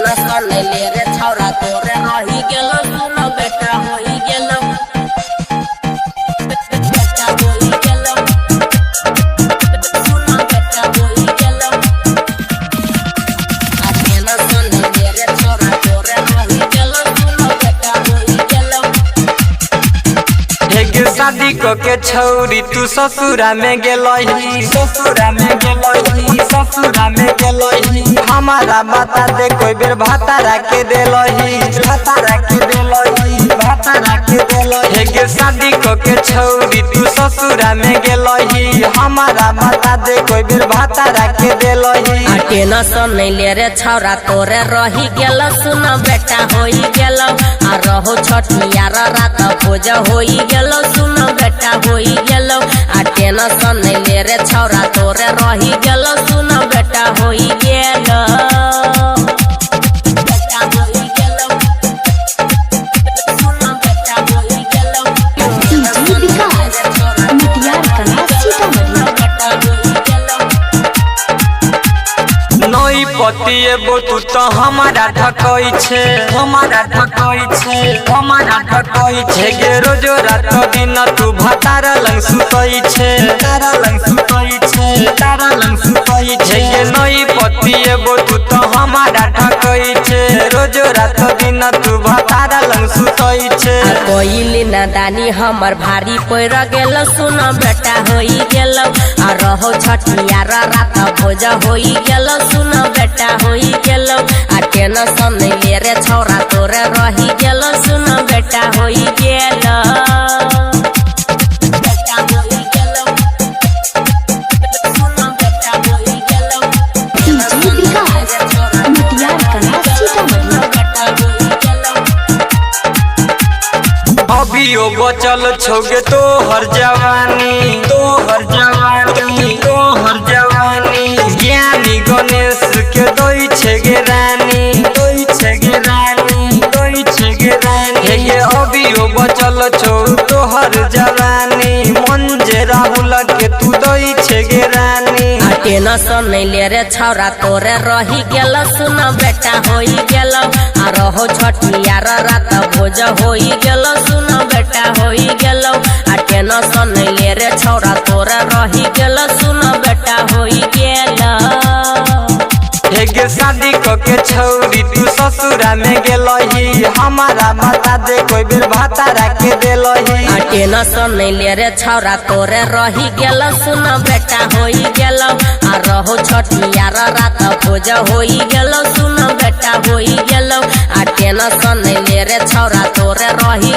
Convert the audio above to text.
Tension ले रे छौरा तोरे रही गेलो सुन बेटा होई गेलो बेटा होई गेलो सुन बेटा होई गेलो आ टेंशन ले रे छौरा तोरे रही गेलो सुन बेटा होई गेलो। एक शादी के छौरी तू ससुरा में गेलही ससुरा में गेलही ससुरा में गेलही हमारा बता दे कोई बेर भातारा के देलही भातारा के देलही भातारा के देलही। एक शादी के छौरी तू ससुरा में गेलही हमारा बता दे कोई बेर भातारा के देलही। आ टेंशन नहीं ले रे छौरा तोरे रही गेलो सुन बेटा होई गेलो आ रहो छठियार रात भोज होई गेलो सुन बेटा होई गेलो आ टेंशन नहीं ले रे छौरा तोरे रही गेलो सुन बेटा होई गेलो बेटा होई गेलो सुन बेटा होई गेलो डीजे विकास मिटियार कला सीतामढ़ी। बेटा होई गेलो नई पति एबो तू तो हमारा ठकई छे हमारा ठकई छे हमारा ठकई छे गे रोजो रात दिन तू भातारा लंग सुतई छे तारा लंग सुतई छे तारा लंग सुतई छे गे नई पति एबो तू तो हमारा ठकई छे रोजो रात दिन तू भातारा लंग सुतई छे। कोइली नादानी हमर भारी पड़ गेलो सुन बेटा होई गेलो आ रहो छठियार रात भोज होई गेलो सुन बेटा होई गेलो आ टेंशन नहीं ले रे छौरा तोरे रही गेलो सुन बेटा होई गेलो बेटा होई गेलो सुन बेटा होई गेलो डीजे विकास मिटियार कला सीतामढ़ी। बेटा होई गेलो अभी ओ बचल छोगे तो हर जवानी तो हर जवानी तो हर जवानी ज्ञानी गणेश के दोई छे गे रानी दोई छे गे रानी दोई छे गे रानी ये अभी ओ बचल छो तो हर जवानी मन जे राहुल के तू दोई छे गे रानी। आ टेंशन नहीं ले रे छौरा तोरे रही गेलो सुन बेटा होई गेलो आ रहो छठियार रात भोज होई गेलो सुन बेटा होई गेलो आ टेंशन नहीं ले रे छौरा तोरे रही गेलो सुन बेटा होई गेलो। एक शादी के छौरी तू ससुरा में गेलही हमारा बता दे कोई बेर भातारा के देलही। आ टेंशन नहीं ले रे छौरा तोरे रही गेलो सुन बेटा होई गेलो आ रहो छठियार रात भोज होई गेलो सुन बेटा होई गेलो आ टेंशन नहीं ले रे छौरा तोरे रही